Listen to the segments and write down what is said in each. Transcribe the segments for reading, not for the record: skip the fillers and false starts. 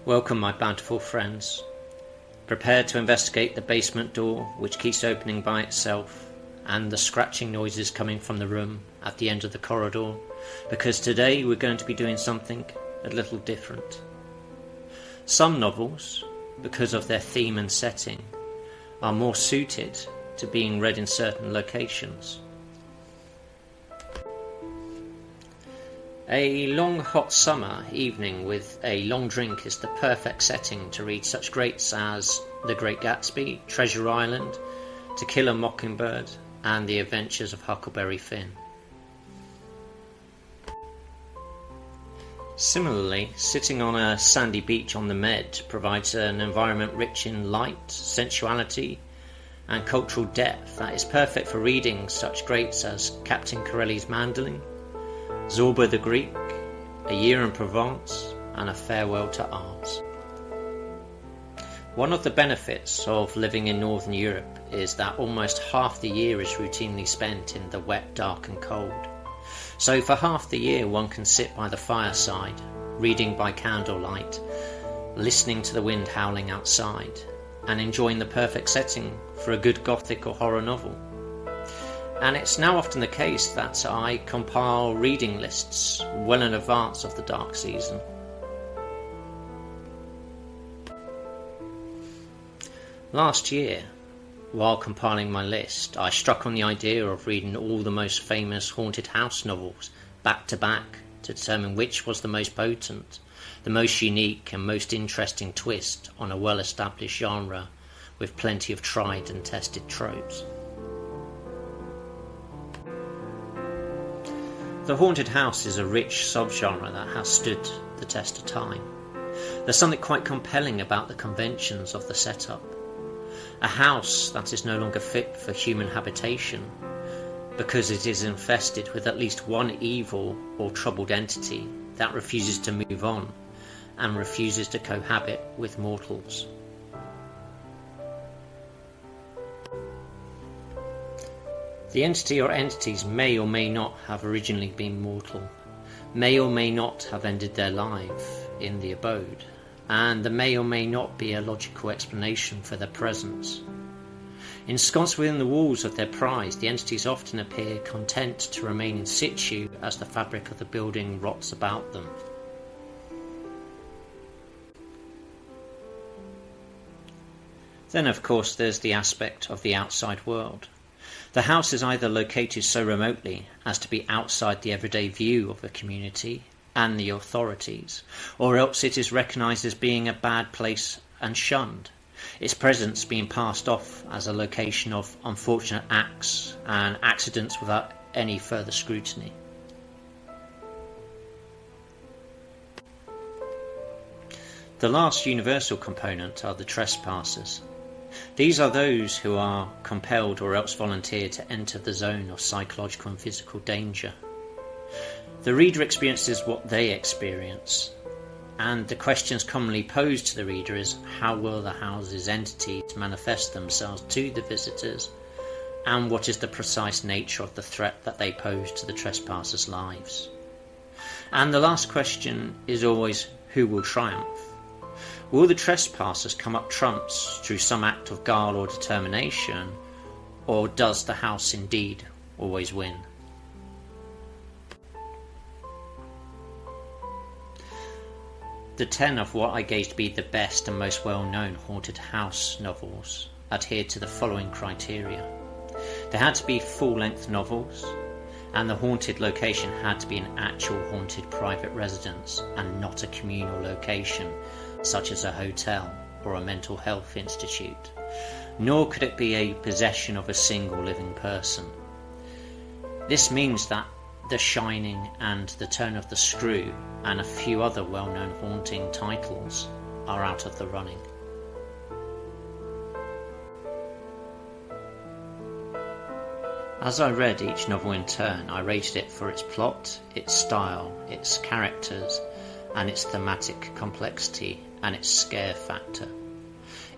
Welcome, my bountiful friends. Prepare to investigate the basement door, which keeps opening by itself, and the scratching noises coming from the room at the end of the corridor, because today we're going to be doing something a little different. Some novels, because of their theme and setting, are more suited to being read in certain locations. A long hot summer evening with a long drink is the perfect setting to read such greats as The Great Gatsby, Treasure Island, To Kill a Mockingbird, and The Adventures of Huckleberry Finn. Similarly, sitting on a sandy beach on the Med provides an environment rich in light, sensuality, and cultural depth that is perfect for reading such greats as Captain Corelli's Mandolin, Zorba the Greek, A Year in Provence, and A Farewell to Arms. One of the benefits of living in Northern Europe is that almost half the year is routinely spent in the wet, dark and cold. So for half the year one can sit by the fireside, reading by candlelight, listening to the wind howling outside, and enjoying the perfect setting for a good gothic or horror novel. And it's now often the case that I compile reading lists well in advance of the dark season. Last year, while compiling my list, I struck on the idea of reading all the most famous haunted house novels back to back to determine which was the most potent, the most unique and most interesting twist on a well-established genre with plenty of tried and tested tropes. The haunted house is a rich subgenre that has stood the test of time. There's something quite compelling about the conventions of the setup. A house that is no longer fit for human habitation because it is infested with at least one evil or troubled entity that refuses to move on and refuses to cohabit with mortals. The entity or entities may or may not have originally been mortal, may or may not have ended their life in the abode, and there may or may not be a logical explanation for their presence. Ensconced within the walls of their prize, the entities often appear content to remain in situ as the fabric of the building rots about them. Then, of course, there's the aspect of the outside world. The house is either located so remotely as to be outside the everyday view of the community and the authorities, or else it is recognised as being a bad place and shunned, its presence being passed off as a location of unfortunate acts and accidents without any further scrutiny. The last universal component are the trespassers. These are those who are compelled or else volunteer to enter the zone of psychological and physical danger. The reader experiences what they experience, and the questions commonly posed to the reader is how will the house's entities manifest themselves to the visitors, and what is the precise nature of the threat that they pose to the trespassers' lives. And the last question is always who will triumph? Will the trespassers come up trumps through some act of guile or determination, or does the house indeed always win? The 10 of what I gauge to be the best and most well-known haunted house novels adhered to the following criteria. They had to be full-length novels, and the haunted location had to be an actual haunted private residence and not a communal location such as a hotel or a mental health institute, nor could it be a possession of a single living person. This means that The Shining and The Turn of the Screw and a few other well-known haunting titles are out of the running. As I read each novel in turn, I rated it for its plot, its style, its characters, and its thematic complexity and its scare factor.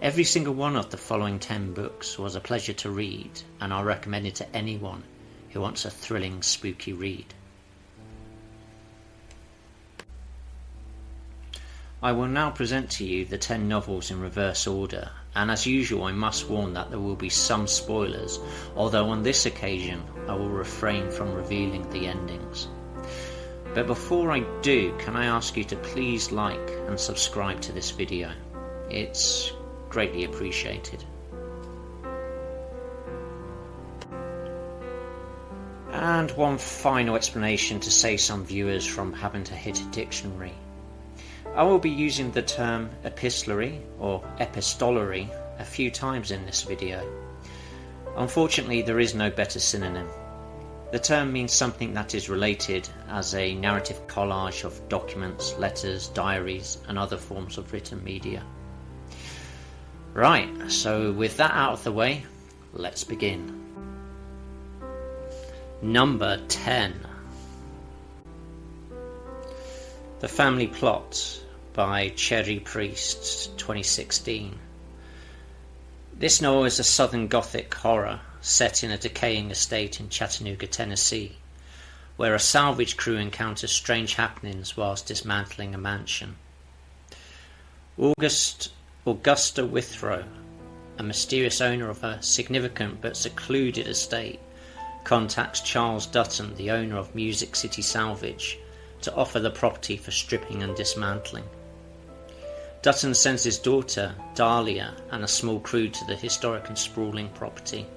Every single one of the following 10 books was a pleasure to read, and I recommend it to anyone who wants a thrilling, spooky read. I will now present to you the 10 novels in reverse order, and as usual I must warn that there will be some spoilers, although on this occasion I will refrain from revealing the endings. But before I do, can I ask you to please like and subscribe to this video? It's greatly appreciated. And one final explanation to save some viewers from having to hit a dictionary. I will be using the term epistolary or epistolary a few times in this video. Unfortunately, there is no better synonym. The term means something that is related as a narrative collage of documents, letters, diaries, and other forms of written media. Right, so with that out of the way, let's begin. Number 10. The Family Plot by Cherry Priest, 2016. This novel is a Southern Gothic horror set in a decaying estate in Chattanooga, Tennessee, where a salvage crew encounters strange happenings whilst dismantling a mansion. Augusta Withrow, a mysterious owner of a significant but secluded estate, contacts Charles Dutton, the owner of Music City Salvage, to offer the property for stripping and dismantling. Dutton sends his daughter, Dahlia, and a small crew to the historic and sprawling property.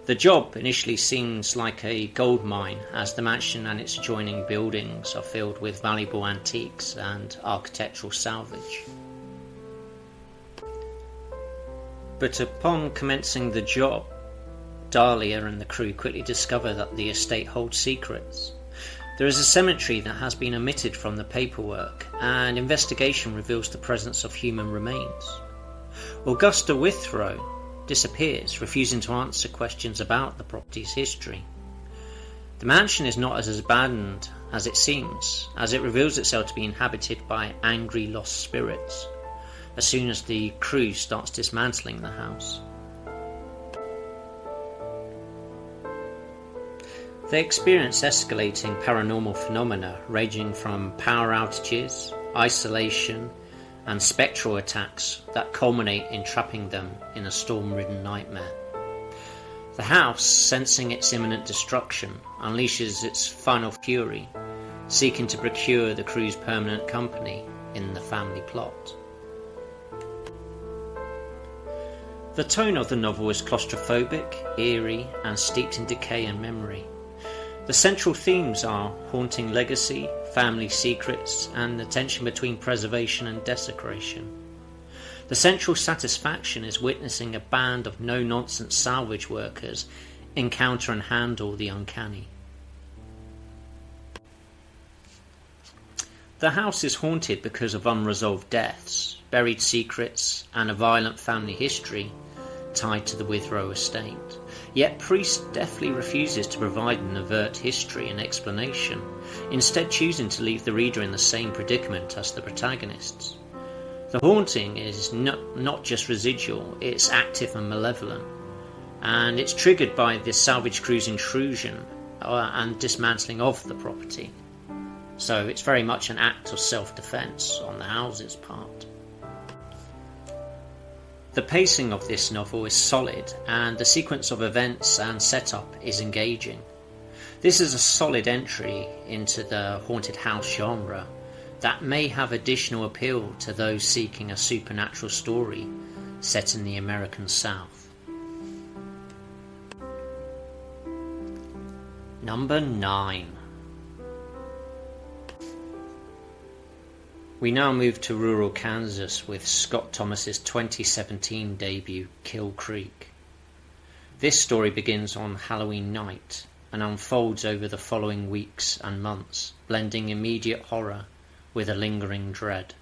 The job initially seems like a gold mine, as the mansion and its adjoining buildings are filled with valuable antiques and architectural salvage. But upon commencing the job, Dahlia and the crew quickly discover that the estate holds secrets. There is a cemetery that has been omitted from the paperwork, and investigation reveals the presence of human remains. Augusta Withrow disappears, refusing to answer questions about the property's history. The mansion is not as abandoned as it seems, as it reveals itself to be inhabited by angry lost spirits as soon as the crew starts dismantling the house. They experience escalating paranormal phenomena ranging from power outages, isolation, and spectral attacks that culminate in trapping them in a storm-ridden nightmare. The house, sensing its imminent destruction, unleashes its final fury, seeking to procure the crew's permanent company in the family plot. The tone of the novel is claustrophobic, eerie, and steeped in decay and memory. The central themes are haunting legacy, family secrets, and the tension between preservation and desecration. The central satisfaction is witnessing a band of no-nonsense salvage workers encounter and handle the uncanny. The house is haunted because of unresolved deaths, buried secrets, and a violent family history tied to the Withrow estate. Yet Priest deftly refuses to provide an overt history and explanation, instead choosing to leave the reader in the same predicament as the protagonists. The haunting is not just residual, it's active and malevolent, and it's triggered by the salvage crew's intrusion and dismantling of the property. So it's very much an act of self-defense on the house's part. The pacing of this novel is solid, and the sequence of events and setup is engaging. This is a solid entry into the haunted house genre that may have additional appeal to those seeking a supernatural story set in the American South. Number 9. We now move to rural Kansas with Scott Thomas's 2017 debut, Kill Creek. This story begins on Halloween night and unfolds over the following weeks and months, blending immediate horror with a lingering dread.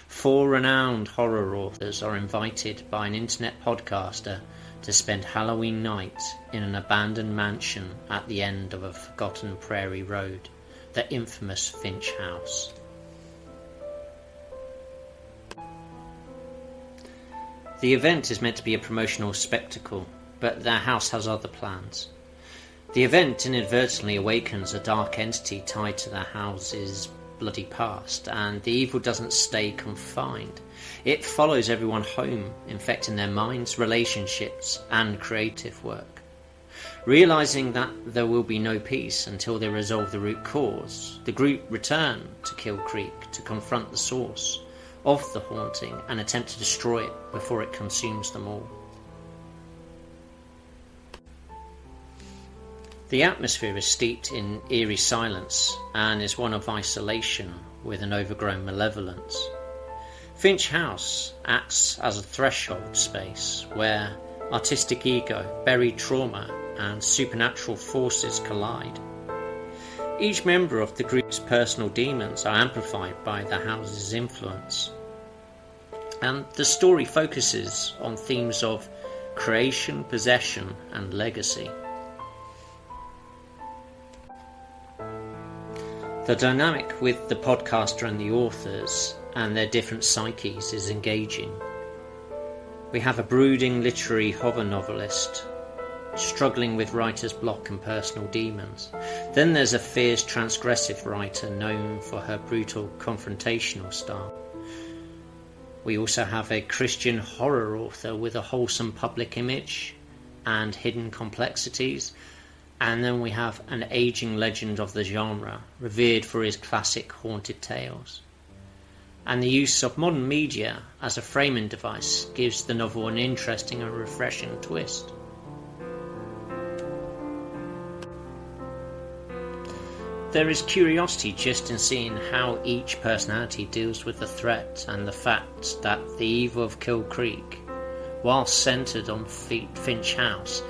4 renowned horror authors are invited by an internet podcaster to spend Halloween night in an abandoned mansion at the end of a forgotten prairie road, the infamous Finch House. The event is meant to be a promotional spectacle, but their house has other plans. The event inadvertently awakens a dark entity tied to their house's bloody past, and the evil doesn't stay confined. It follows everyone home, infecting their minds, relationships, and creative work. Realising that there will be no peace until they resolve the root cause, the group return to Kill Creek to confront the source of the haunting and attempt to destroy it before it consumes them all. The atmosphere is steeped in eerie silence and is one of isolation with an overgrown malevolence. Finch House acts as a threshold space where artistic ego, buried trauma, and supernatural forces collide. Each member of the group's personal demons are amplified by the house's influence. And the story focuses on themes of creation, possession, and legacy. The dynamic with the podcaster and the authors and their different psyches is engaging. We have a brooding literary horror novelist struggling with writer's block and personal demons. Then there's a fierce transgressive writer known for her brutal confrontational style. We also have a Christian horror author with a wholesome public image and hidden complexities. And then we have an aging legend of the genre, revered for his classic haunted tales. And the use of modern media as a framing device gives the novel an interesting and refreshing twist. There is curiosity just in seeing how each personality deals with the threat and the fact that the evil of Kill Creek, while centred on Finch House,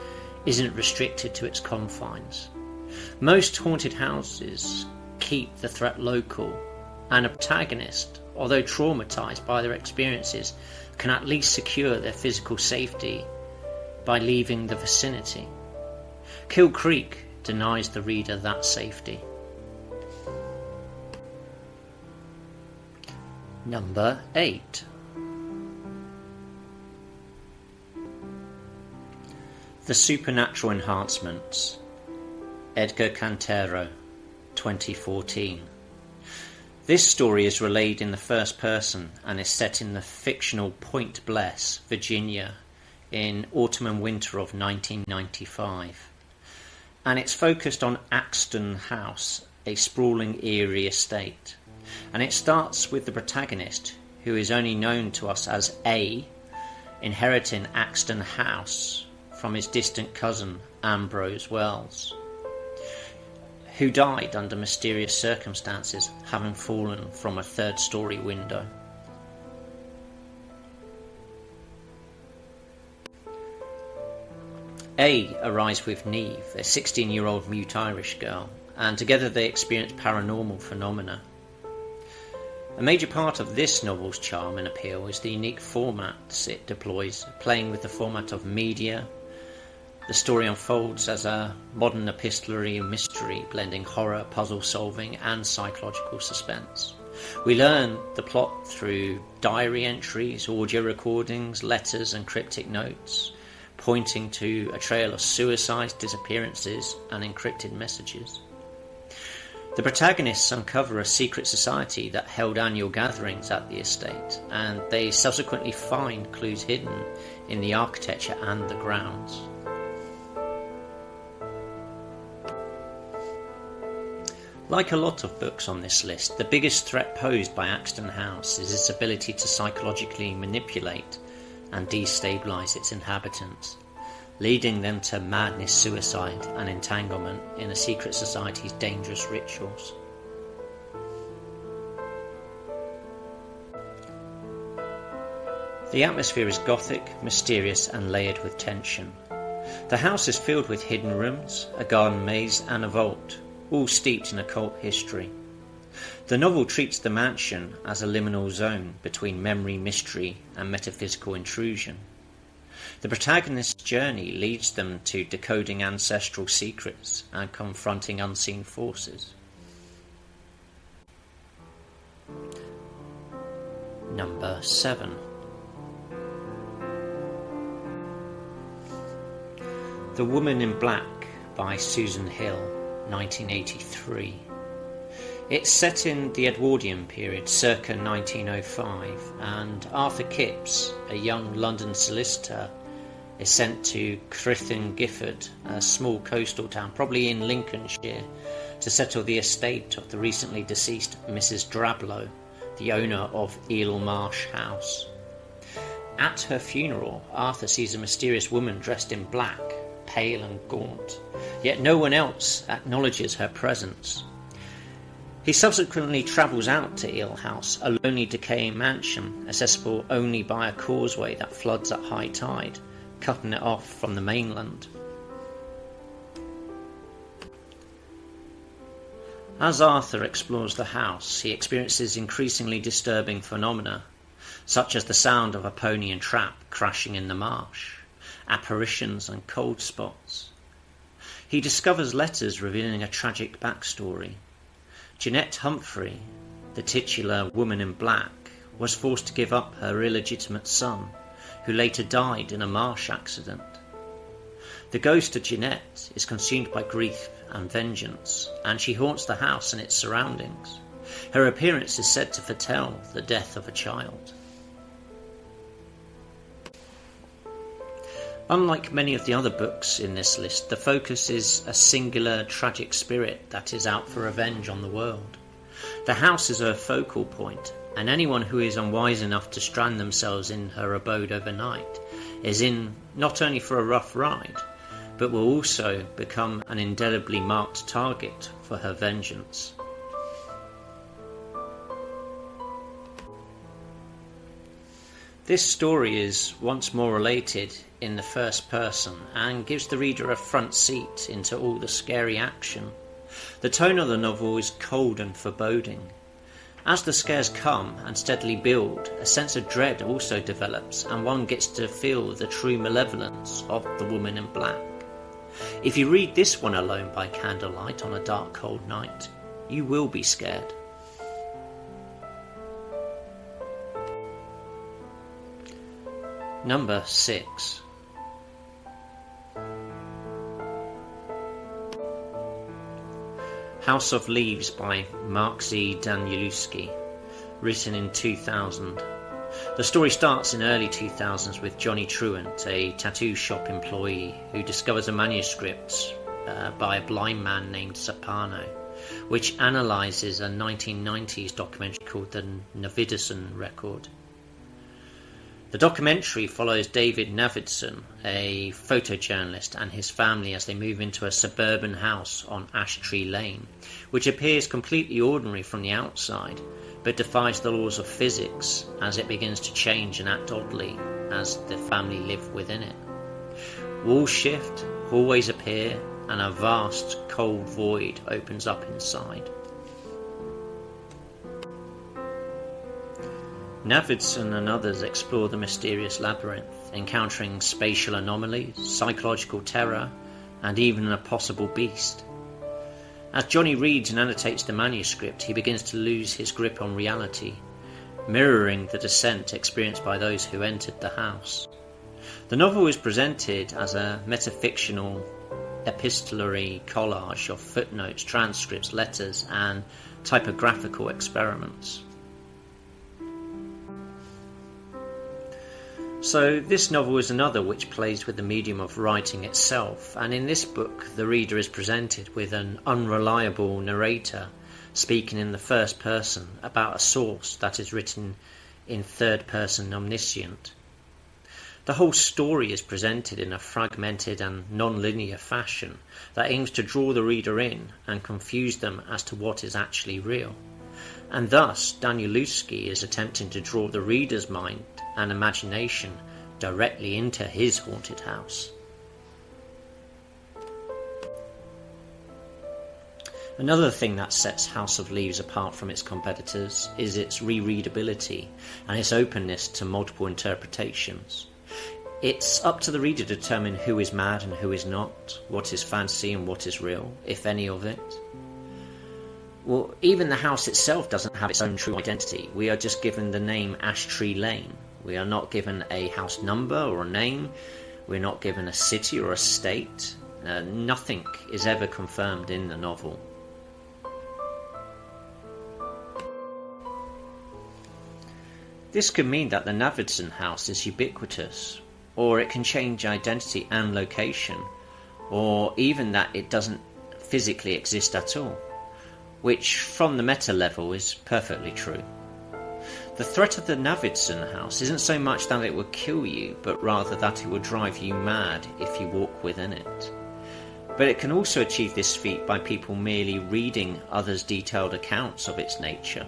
isn't restricted to its confines. Most haunted houses keep the threat local, and a protagonist, although traumatised by their experiences, can at least secure their physical safety by leaving the vicinity. Kill Creek denies the reader that safety. Number 8. The Supernatural Enhancements. Edgar Cantero, 2014. This story is relayed in the first person and is set in the fictional Point Bless, Virginia, in autumn and winter of 1995. And it's focused on Axton House, a sprawling, eerie estate. And it starts with the protagonist, who is only known to us as A, inheriting Axton House from his distant cousin Ambrose Wells, who died under mysterious circumstances, having fallen from a third-story window. A arrives with Neve, a 16-year-old mute Irish girl, and together they experience paranormal phenomena. A major part of this novel's charm and appeal is the unique formats it deploys, playing with the format of media. The story unfolds as a modern epistolary mystery, blending horror, puzzle solving, and psychological suspense. We learn the plot through diary entries, audio recordings, letters, and cryptic notes, pointing to a trail of suicides, disappearances, and encrypted messages. The protagonists uncover a secret society that held annual gatherings at the estate, and they subsequently find clues hidden in the architecture and the grounds. Like a lot of books on this list, the biggest threat posed by Axton House is its ability to psychologically manipulate and destabilise its inhabitants, leading them to madness, suicide, and entanglement in a secret society's dangerous rituals. The atmosphere is gothic, mysterious, and layered with tension. The house is filled with hidden rooms, a garden maze, and a vault, all steeped in occult history. The novel treats the mansion as a liminal zone between memory, mystery, and metaphysical intrusion. The protagonist's journey leads them to decoding ancestral secrets and confronting unseen forces. Number 7. The Woman in Black by Susan Hill, 1983. It's set in the Edwardian period, circa 1905, and Arthur Kipps, a young London solicitor, is sent to Crythin Gifford, a small coastal town, probably in Lincolnshire, to settle the estate of the recently deceased Mrs. Drablow, the owner of Eel Marsh House. At her funeral, Arthur sees a mysterious woman dressed in black, pale and gaunt, yet no one else acknowledges her presence. He subsequently travels out to Eel House, a lonely decaying mansion, accessible only by a causeway that floods at high tide, cutting it off from the mainland. As Arthur explores the house, he experiences increasingly disturbing phenomena, such as the sound of a pony and trap crashing in the marsh, apparitions and cold spots. He discovers letters revealing a tragic backstory. Jeanette Humphrey, the titular woman in black, was forced to give up her illegitimate son, who later died in a marsh accident. The ghost of Jeanette is consumed by grief and vengeance, and she haunts the house and its surroundings. Her appearance is said to foretell the death of a child. Unlike many of the other books in this list, the focus is a singular tragic spirit that is out for revenge on the world. The house is her focal point, and anyone who is unwise enough to strand themselves in her abode overnight is in not only for a rough ride, but will also become an indelibly marked target for her vengeance. This story is once more related in the first person and gives the reader a front seat into all the scary action. The tone of the novel is cold and foreboding. As the scares come and steadily build, a sense of dread also develops, and one gets to feel the true malevolence of the woman in black. If you read this one alone by candlelight on a dark, cold night, you will be scared. Number 6. House of Leaves by Mark Z. Danielewski, written in 2000. The story starts in early 2000s with Johnny Truant, a tattoo shop employee who discovers a manuscript by a blind man named Sapano, which analyses a 1990s documentary called the Navidson Record. The documentary follows David Navidson, a photojournalist, and his family as they move into a suburban house on Ash Tree Lane, which appears completely ordinary from the outside, but defies the laws of physics as it begins to change and act oddly as the family live within it. Walls shift, hallways appear, and a vast, cold void opens up inside. Navidson and others explore the mysterious labyrinth, encountering spatial anomalies, psychological terror, and even a possible beast. As Johnny reads and annotates the manuscript, he begins to lose his grip on reality, mirroring the descent experienced by those who entered the house. The novel is presented as a metafictional epistolary collage of footnotes, transcripts, letters, and typographical experiments. So this novel is another which plays with the medium of writing itself, and in this book the reader is presented with an unreliable narrator speaking in the first person about a source that is written in third person omniscient. The whole story is presented in a fragmented and non-linear fashion that aims to draw the reader in and confuse them as to what is actually real. And thus Danielewski is attempting to draw the reader's mind and imagination directly into his haunted house. Another thing that sets House of Leaves apart from its competitors is its rereadability and its openness to multiple interpretations. It's up to the reader to determine who is mad and who is not, what is fantasy and what is real, if any of it. Well, even the house itself doesn't have its own true identity. We are just given the name Ash Tree Lane. We are not given a house number or a name. We're not given a city or a state. Nothing is ever confirmed in the novel. This could mean that the Navidson house is ubiquitous, or it can change identity and location, or even that it doesn't physically exist at all, which from the meta level is perfectly true. The threat of the Navidson house isn't so much that it would kill you, but rather that it would drive you mad if you walk within it. But it can also achieve this feat by people merely reading others' detailed accounts of its nature.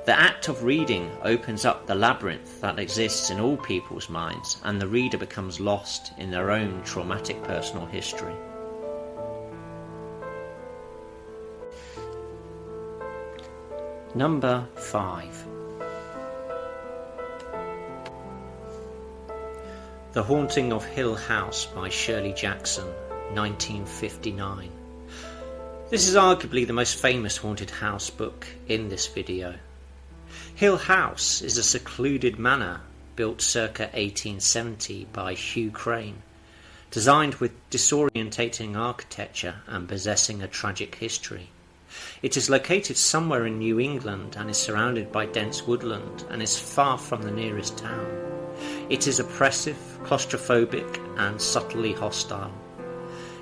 The act of reading opens up the labyrinth that exists in all people's minds, and the reader becomes lost in their own traumatic personal history. Number 5. The Haunting of Hill House by Shirley Jackson, 1959. This is arguably the most famous haunted house book in this video. Hill House is a secluded manor built circa 1870 by Hugh Crane, designed with disorientating architecture and possessing a tragic history. It is located somewhere in New England and is surrounded by dense woodland and is far from the nearest town. It is oppressive, claustrophobic and subtly hostile.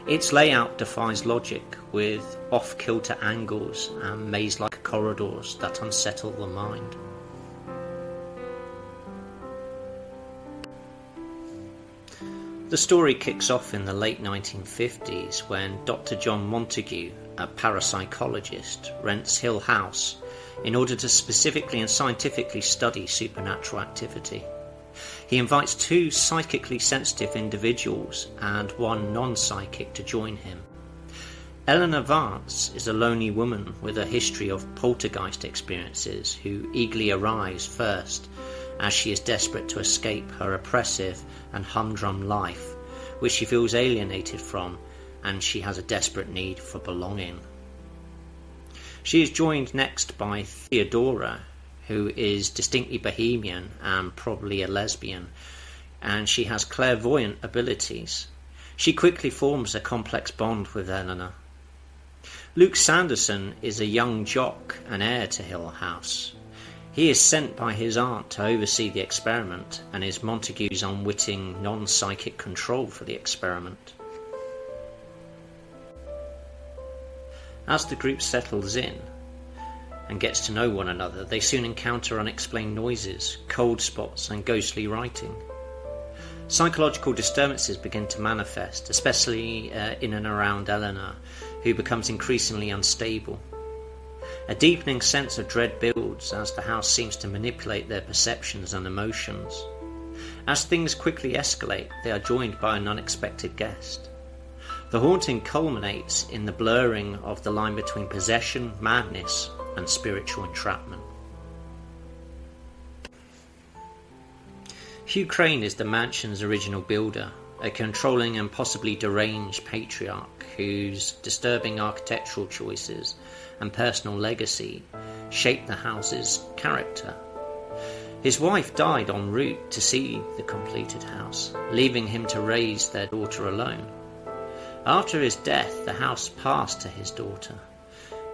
Its layout defies logic, with off-kilter angles and maze-like corridors that unsettle the mind. The story kicks off in the late 1950s when Dr. John Montague, a parapsychologist, rents Hill House in order to specifically and scientifically study supernatural activity. He invites 2 psychically sensitive individuals and 1 non-psychic to join him. Eleanor Vance is a lonely woman with a history of poltergeist experiences who eagerly arrives first as she is desperate to escape her oppressive and humdrum life, which she feels alienated from, and she has a desperate need for belonging. She is joined next by Theodora, who is distinctly bohemian and probably a lesbian, and she has clairvoyant abilities. She quickly forms a complex bond with Eleanor. Luke Sanderson is a young jock and heir to Hill House. He is sent by his aunt to oversee the experiment and is Montague's unwitting non-psychic control for the experiment. As the group settles in and gets to know one another, they soon encounter unexplained noises, cold spots and ghostly writing. Psychological disturbances begin to manifest, especially in and around Eleanor, who becomes increasingly unstable. A deepening sense of dread builds as the house seems to manipulate their perceptions and emotions. As things quickly escalate, they are joined by an unexpected guest. The haunting culminates in the blurring of the line between possession, madness, and spiritual entrapment. Hugh Crane is the mansion's original builder, a controlling and possibly deranged patriarch whose disturbing architectural choices and personal legacy shaped the house's character. His wife died en route to see the completed house, leaving him to raise their daughter alone. After his death, the house passed to his daughter,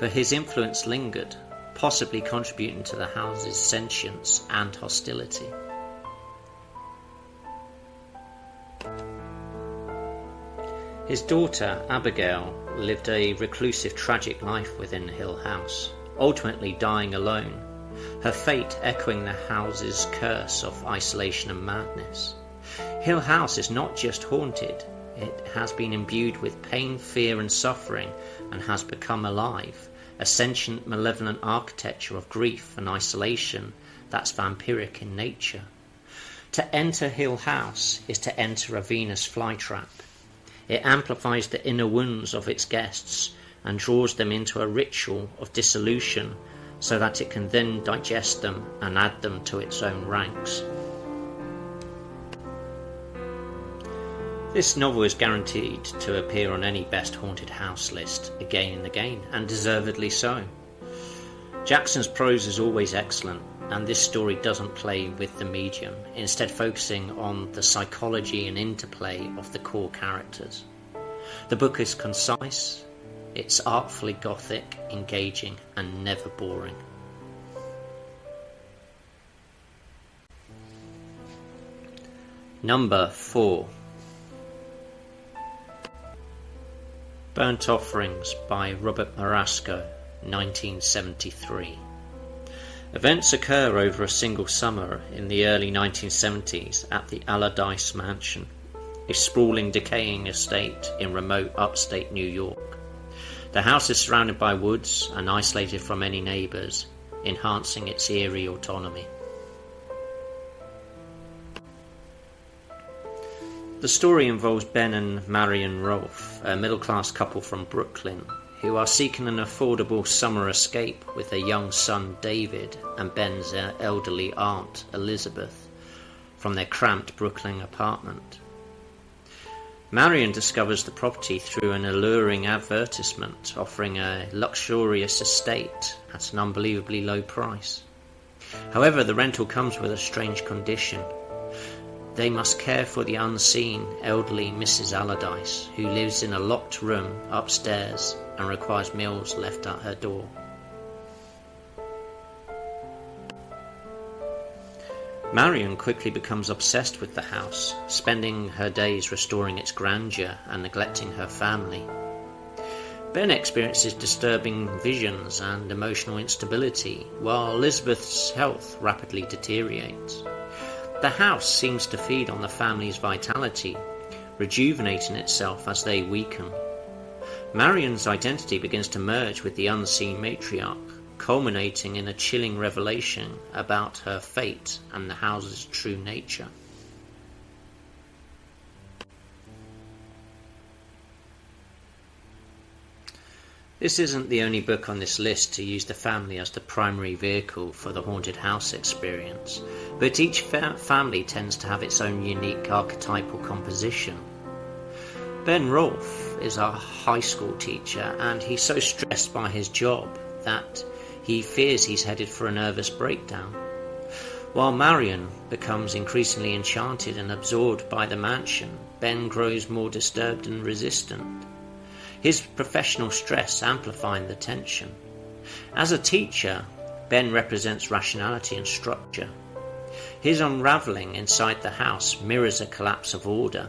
but his influence lingered, possibly contributing to the house's sentience and hostility. His daughter, Abigail, lived a reclusive, tragic life within Hill House, ultimately dying alone, her fate echoing the house's curse of isolation and madness. Hill House is not just haunted, it has been imbued with pain, fear and suffering and has become alive, a sentient, malevolent architecture of grief and isolation that's vampiric in nature. To enter Hill House is to enter a Venus flytrap. It amplifies the inner wounds of its guests and draws them into a ritual of dissolution so that it can then digest them and add them to its own ranks. This novel is guaranteed to appear on any best haunted house list again and again, and deservedly so. Jackson's prose is always excellent, and this story doesn't play with the medium, instead focusing on the psychology and interplay of the core characters. The book is concise, it's artfully gothic, engaging, and never boring. Number 4. Burnt Offerings by Robert Marasco, 1973. Events occur over a single summer in the early 1970s at the Allardyce Mansion, a sprawling, decaying estate in remote upstate New York. The house is surrounded by woods and isolated from any neighbours, enhancing its eerie autonomy. The story involves Ben and Marion Rolfe, a middle-class couple from Brooklyn, who are seeking an affordable summer escape with their young son David and Ben's elderly aunt Elizabeth from their cramped Brooklyn apartment. Marion discovers the property through an alluring advertisement offering a luxurious estate at an unbelievably low price. However, the rental comes with a strange condition. They must care for the unseen elderly Mrs. Allardyce, who lives in a locked room upstairs and requires meals left at her door. Marion quickly becomes obsessed with the house, spending her days restoring its grandeur and neglecting her family. Ben experiences disturbing visions and emotional instability, while Elizabeth's health rapidly deteriorates. The house seems to feed on the family's vitality, rejuvenating itself as they weaken. Marion's identity begins to merge with the unseen matriarch, culminating in a chilling revelation about her fate and the house's true nature. This isn't the only book on this list to use the family as the primary vehicle for the haunted house experience, but each family tends to have its own unique archetypal composition. Ben Rolfe is a high school teacher, and he's so stressed by his job that he fears he's headed for a nervous breakdown. While Marion becomes increasingly enchanted and absorbed by the mansion, Ben grows more disturbed and resistant, his professional stress amplifying the tension. As a teacher, Ben represents rationality and structure. His unravelling inside the house mirrors a collapse of order,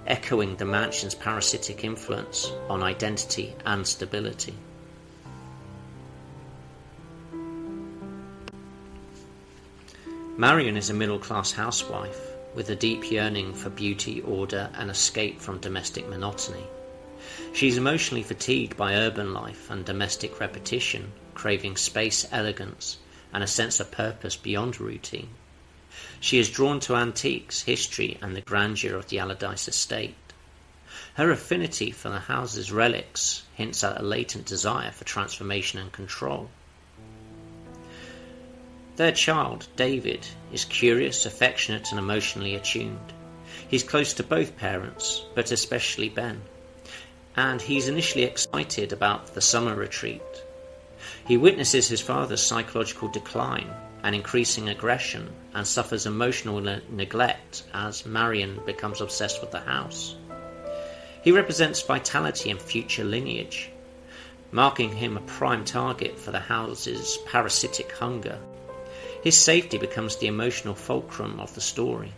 echoing the mansion's parasitic influence on identity and stability. Marion is a middle-class housewife with a deep yearning for beauty, order, and escape from domestic monotony. She's emotionally fatigued by urban life and domestic repetition, craving space, elegance, and a sense of purpose beyond routine. She is drawn to antiques, history, and the grandeur of the Allardyce estate. Her affinity for the house's relics hints at a latent desire for transformation and control. Their child, David, is curious, affectionate, and emotionally attuned. He's close to both parents, but especially Ben, and he's initially excited about the summer retreat. He witnesses his father's psychological decline and increasing aggression, and suffers emotional neglect as Marion becomes obsessed with the house. He represents vitality and future lineage, marking him a prime target for the house's parasitic hunger. His safety becomes the emotional fulcrum of the story.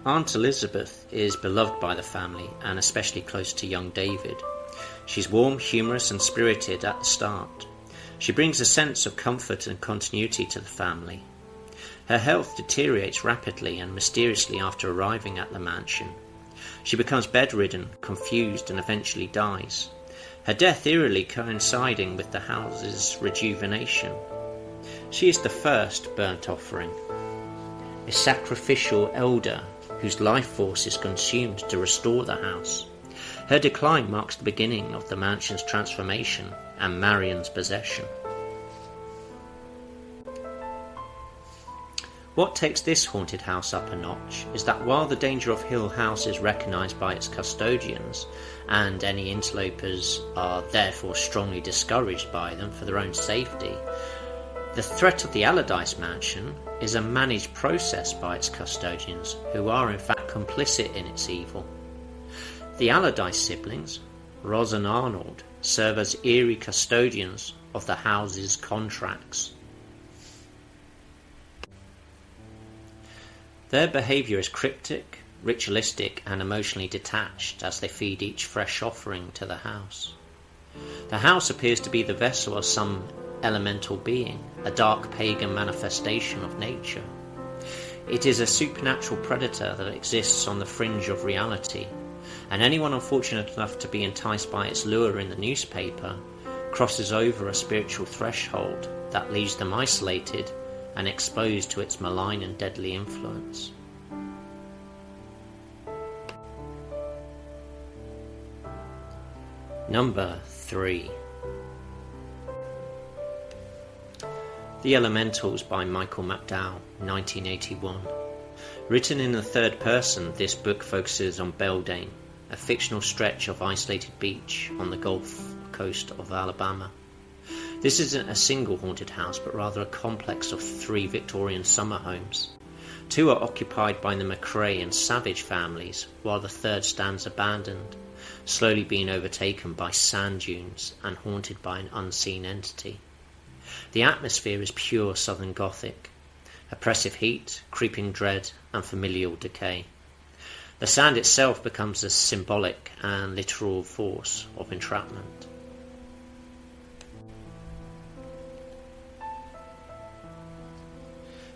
Aunt Elizabeth is beloved by the family and especially close to young David. She's warm, humorous, and spirited at the start. She brings a sense of comfort and continuity to the family. Her health deteriorates rapidly and mysteriously after arriving at the mansion. She becomes bedridden, confused, and eventually dies, her death eerily coinciding with the house's rejuvenation. She is the first burnt offering, a sacrificial elder whose life force is consumed to restore the house. Her decline marks the beginning of the mansion's transformation and Marion's possession. What takes this haunted house up a notch is that while the danger of Hill House is recognised by its custodians, and any interlopers are therefore strongly discouraged by them for their own safety, the threat of the Allardyce mansion is a managed process by its custodians, who are in fact complicit in its evil. The Allardyce siblings, Roz and Arnold, serve as eerie custodians of the house's contracts. Their behaviour is cryptic, ritualistic and emotionally detached as they feed each fresh offering to the house. The house appears to be the vessel of some elemental being, a dark pagan manifestation of nature. It is a supernatural predator that exists on the fringe of reality, and anyone unfortunate enough to be enticed by its lure in the newspaper crosses over a spiritual threshold that leaves them isolated and exposed to its malign and deadly influence. Number 3. The Elementals by Michael McDowell, 1981. Written in the third person, this book focuses on Beltane, a fictional stretch of isolated beach on the Gulf Coast of Alabama. This isn't a single haunted house, but rather a complex of 3 Victorian summer homes. 2 are occupied by the McRae and Savage families, while the third stands abandoned, slowly being overtaken by sand dunes and haunted by an unseen entity. The atmosphere is pure Southern Gothic, oppressive heat, creeping dread, and familial decay. The sand itself becomes a symbolic and literal force of entrapment.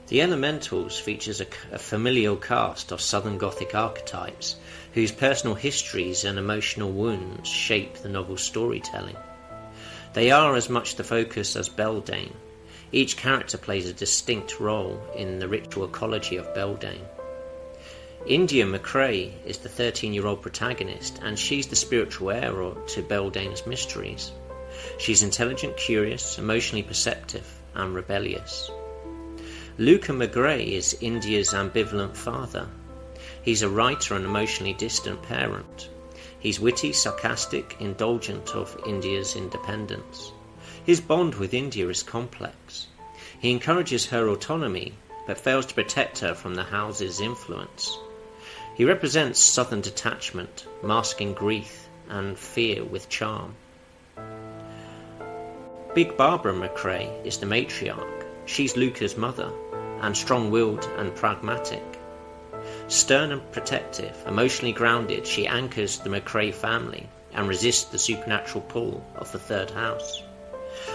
The Elementals features a familial cast of Southern Gothic archetypes whose personal histories and emotional wounds shape the novel's storytelling. They are as much the focus as Beltane. Each character plays a distinct role in the ritual ecology of Beltane. India McRae is the 13-year-old protagonist, and she's the spiritual heir to Beltane's mysteries. She's intelligent, curious, emotionally perceptive, and rebellious. Luca McGray is India's ambivalent father. He's a writer and emotionally distant parent. He's witty, sarcastic, indulgent of India's independence. His bond with India is complex. He encourages her autonomy, but fails to protect her from the house's influence. He represents Southern detachment, masking grief and fear with charm. Big Barbara McRae is the matriarch. She's Luca's mother, and strong-willed and pragmatic. Stern and protective, emotionally grounded, she anchors the McRae family and resists the supernatural pull of the third house.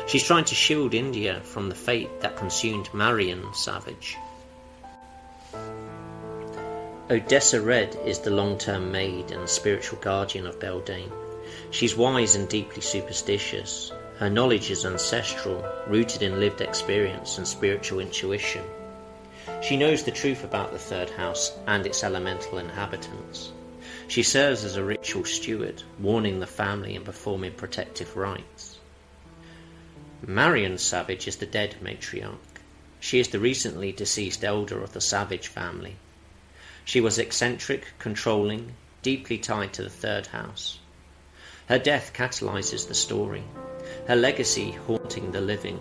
She's trying to shield India from the fate that consumed Marion Savage. Odessa Red is the long-term maid and spiritual guardian of Beltane. She's wise and deeply superstitious. Her knowledge is ancestral, rooted in lived experience and spiritual intuition. She knows the truth about the third house and its elemental inhabitants. She serves as a ritual steward, warning the family and performing protective rites. Marion Savage is the dead matriarch. She is the recently deceased elder of the Savage family. She was eccentric, controlling, deeply tied to the third house. Her death catalyzes the story, her legacy haunting the living.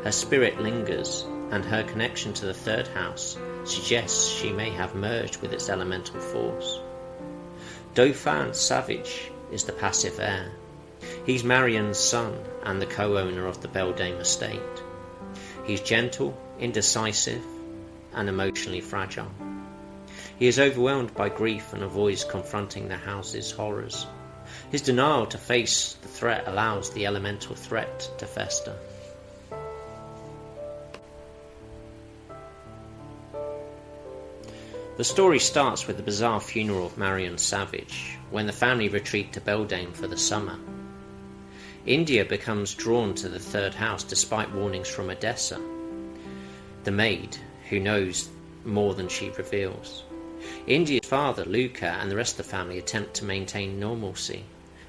Her spirit lingers, and her connection to the third house suggests she may have merged with its elemental force. Dauphin Savage is the passive heir. He's Marion's son and the co-owner of the Beltane estate. He's gentle, indecisive, and emotionally fragile. He is overwhelmed by grief and avoids confronting the house's horrors. His denial to face the threat allows the elemental threat to fester. The story starts with the bizarre funeral of Marion Savage, when the family retreat to Beltane for the summer. India becomes drawn to the third house despite warnings from Odessa, the maid, who knows more than she reveals. India's father, Luca, and the rest of the family attempt to maintain normalcy,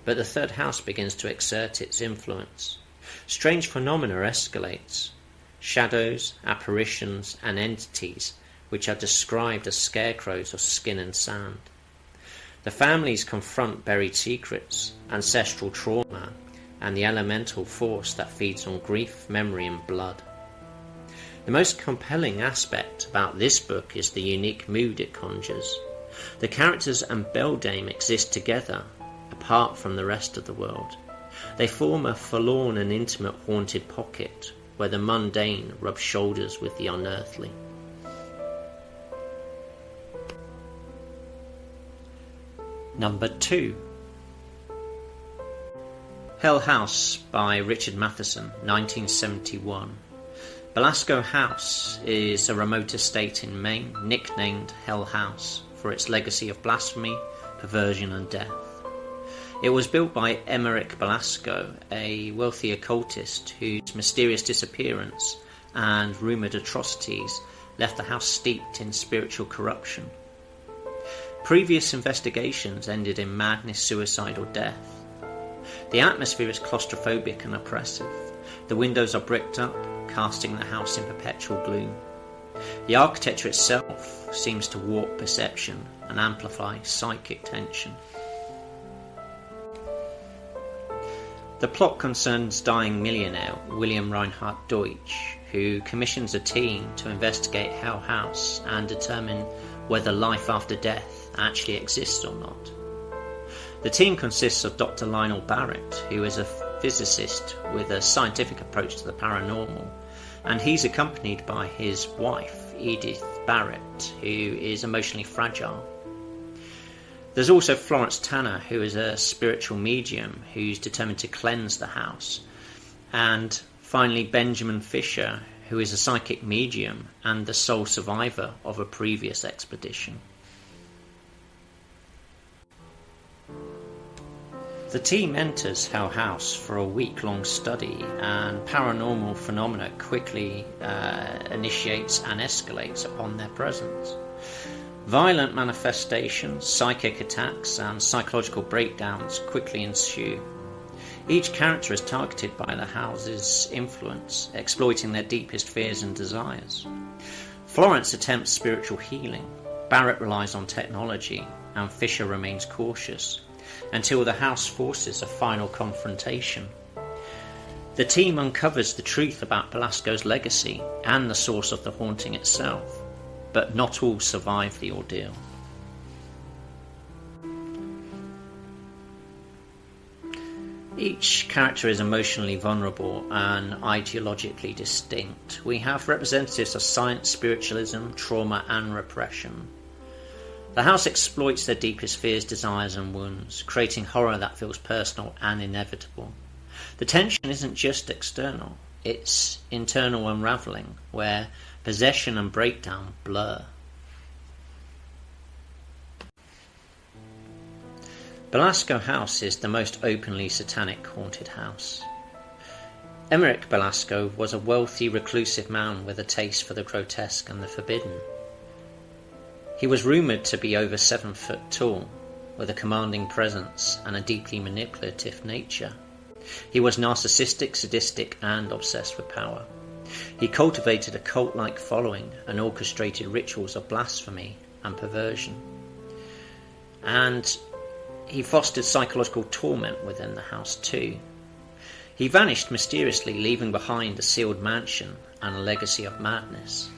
but the third house begins to exert its influence. Strange phenomena escalates. Shadows, apparitions, and entities which are described as scarecrows of skin and sand. The families confront buried secrets, ancestral trauma, and the elemental force that feeds on grief, memory, and blood. The most compelling aspect about this book is the unique mood it conjures. The characters and Beltane exist together, apart from the rest of the world. They form a forlorn and intimate haunted pocket, where the mundane rubs shoulders with the unearthly. Number 2. Hell House by Richard Matheson, 1971. Belasco House is a remote estate in Maine, nicknamed Hell House for its legacy of blasphemy, perversion and death. It was built by Emeric Belasco, a wealthy occultist whose mysterious disappearance and rumoured atrocities left the house steeped in spiritual corruption. Previous investigations ended in madness, suicide or death. The atmosphere is claustrophobic and oppressive. The windows are bricked up, casting the house in perpetual gloom. The architecture itself seems to warp perception and amplify psychic tension. The plot concerns dying millionaire William Reinhard Deutsch, who commissions a team to investigate Hell House and determine whether life after death actually exists or not. The team consists of Dr. Lionel Barrett, who is a physicist with a scientific approach to the paranormal, and he's accompanied by his wife, Edith Barrett, who is emotionally fragile. There's also Florence Tanner, who is a spiritual medium who's determined to cleanse the house, and finally Benjamin Fisher, who is a psychic medium and the sole survivor of a previous expedition. The team enters Hell House for a week-long study, and paranormal phenomena quickly initiates and escalates upon their presence. Violent manifestations, psychic attacks and psychological breakdowns quickly ensue. Each character is targeted by the house's influence, exploiting their deepest fears and desires. Florence attempts spiritual healing, Barrett relies on technology, and Fisher remains cautious, until the house forces a final confrontation. The team uncovers the truth about Belasco's legacy and the source of the haunting itself, but not all survive the ordeal. Each character is emotionally vulnerable and ideologically distinct. We have representatives of science, spiritualism, trauma and repression. The house exploits their deepest fears, desires and wounds, creating horror that feels personal and inevitable. The tension isn't just external, it's internal unravelling, where possession and breakdown blur. Belasco House is the most openly satanic haunted house. Emeric Belasco was a wealthy, reclusive man with a taste for the grotesque and the forbidden. He was rumoured to be over 7 foot tall, with a commanding presence and a deeply manipulative nature. He was narcissistic, sadistic and obsessed with power. He cultivated a cult-like following and orchestrated rituals of blasphemy and perversion. And he fostered psychological torment within the house too. He vanished mysteriously, leaving behind a sealed mansion and a legacy of madness.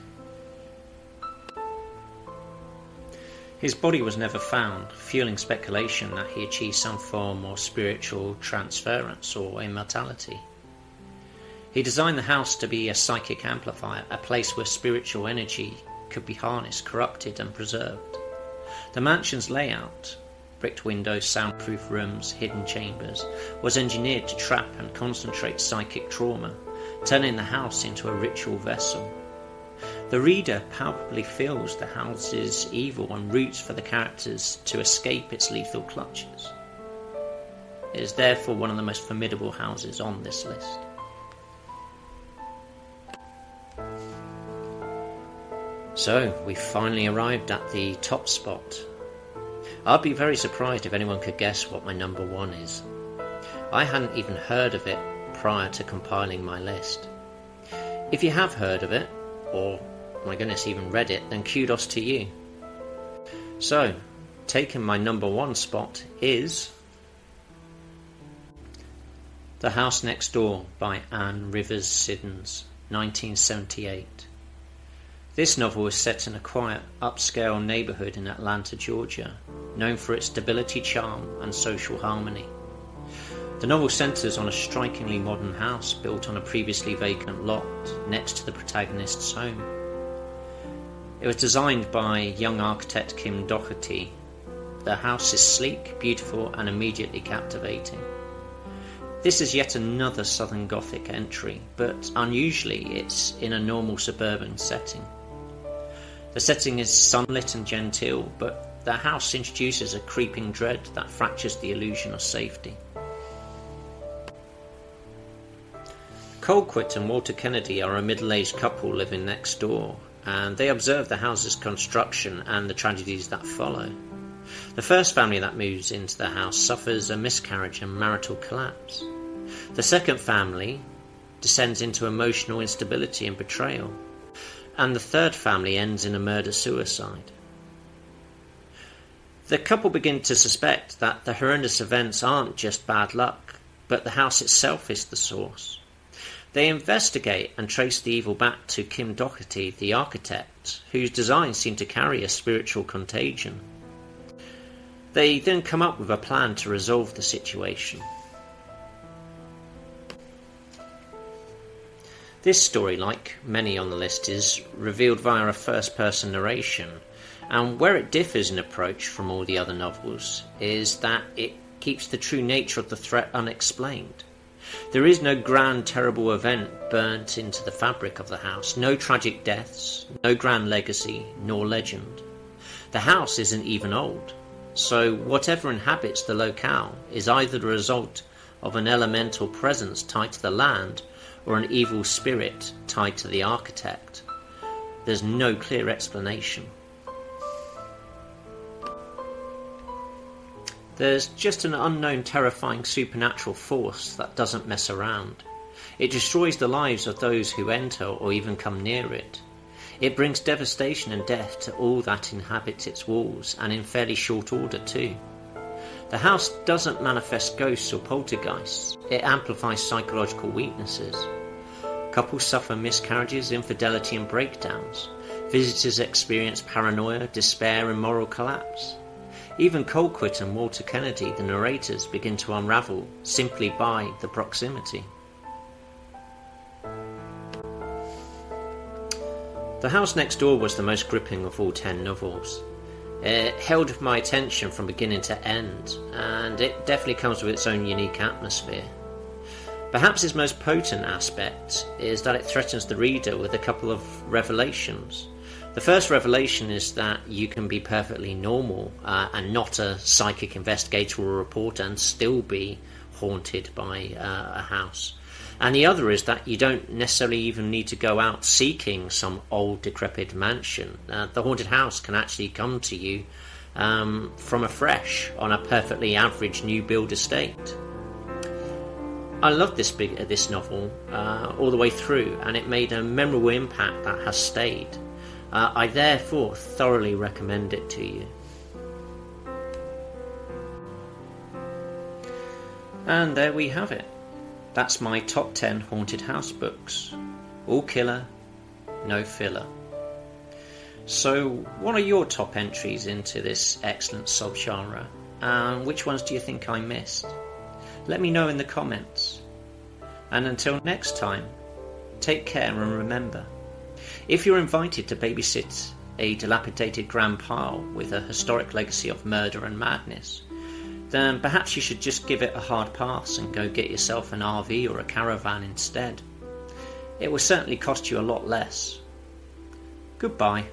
His body was never found, fueling speculation that he achieved some form of spiritual transference or immortality. He designed the house to be a psychic amplifier, a place where spiritual energy could be harnessed, corrupted and preserved. The mansion's layout, bricked windows, soundproof rooms, hidden chambers, was engineered to trap and concentrate psychic trauma, turning the house into a ritual vessel. The reader palpably feels the house's evil and roots for the characters to escape its lethal clutches. It is therefore one of the most formidable houses on this list. So, we finally arrived at the top spot. I'd be very surprised if anyone could guess what my number 1 is. I hadn't even heard of it prior to compiling my list. If you have heard of it, or my goodness, even read it, then kudos to you. So, taking my number 1 spot is The House Next Door by Anne Rivers Siddons, 1978. This novel is set in a quiet, upscale neighbourhood in Atlanta, Georgia, known for its stability, charm and social harmony. The novel centres on a strikingly modern house built on a previously vacant lot next to the protagonist's home. It was designed by young architect Kim Doherty, The house is sleek, beautiful, and immediately captivating. This is yet another Southern Gothic entry, but unusually it's in a normal suburban setting. The setting is sunlit and genteel, but the house introduces a creeping dread that fractures the illusion of safety. Colquitt and Walter Kennedy are a middle-aged couple living next door, and they observe the house's construction and the tragedies that follow. The first family that moves into the house suffers a miscarriage and marital collapse. The second family descends into emotional instability and betrayal. And the third family ends in a murder-suicide. The couple begin to suspect that the horrendous events aren't just bad luck, but the house itself is the source. They investigate and trace the evil back to Kim Doherty, the architect, whose designs seem to carry a spiritual contagion. They then come up with a plan to resolve the situation. This story, like many on the list, is revealed via a first-person narration, and where it differs in approach from all the other novels is that it keeps the true nature of the threat unexplained. There is no grand, terrible event burnt into the fabric of the house, no tragic deaths, no grand legacy, nor legend. The house isn't even old, so whatever inhabits the locale is either the result of an elemental presence tied to the land or an evil spirit tied to the architect. There's no clear explanation. There's just an unknown terrifying supernatural force that doesn't mess around. It destroys the lives of those who enter or even come near it. It brings devastation and death to all that inhabit its walls, and in fairly short order too. The house doesn't manifest ghosts or poltergeists, it amplifies psychological weaknesses. Couples suffer miscarriages, infidelity and breakdowns. Visitors experience paranoia, despair and moral collapse. Even Colquitt and Walter Kennedy, the narrators, begin to unravel simply by the proximity. The House Next Door was the most gripping of all 10 novels. It held my attention from beginning to end, and it definitely comes with its own unique atmosphere. Perhaps its most potent aspect is that it threatens the reader with a couple of revelations. The first revelation is that you can be perfectly normal and not a psychic investigator or reporter and still be haunted by a house. And the other is that you don't necessarily even need to go out seeking some old decrepit mansion. The haunted house can actually come to you from afresh on a perfectly average new build estate. I loved this novel all the way through, and it made a memorable impact that has stayed. I therefore thoroughly recommend it to you. And there we have it. That's my top 10 haunted house books. All killer, no filler. So what are your top entries into this excellent subgenre? And which ones do you think I missed? Let me know in the comments. And until next time, take care and remember, if you're invited to babysit a dilapidated grand pile with a historic legacy of murder and madness, then perhaps you should just give it a hard pass and go get yourself an RV or a caravan instead. It will certainly cost you a lot less. Goodbye.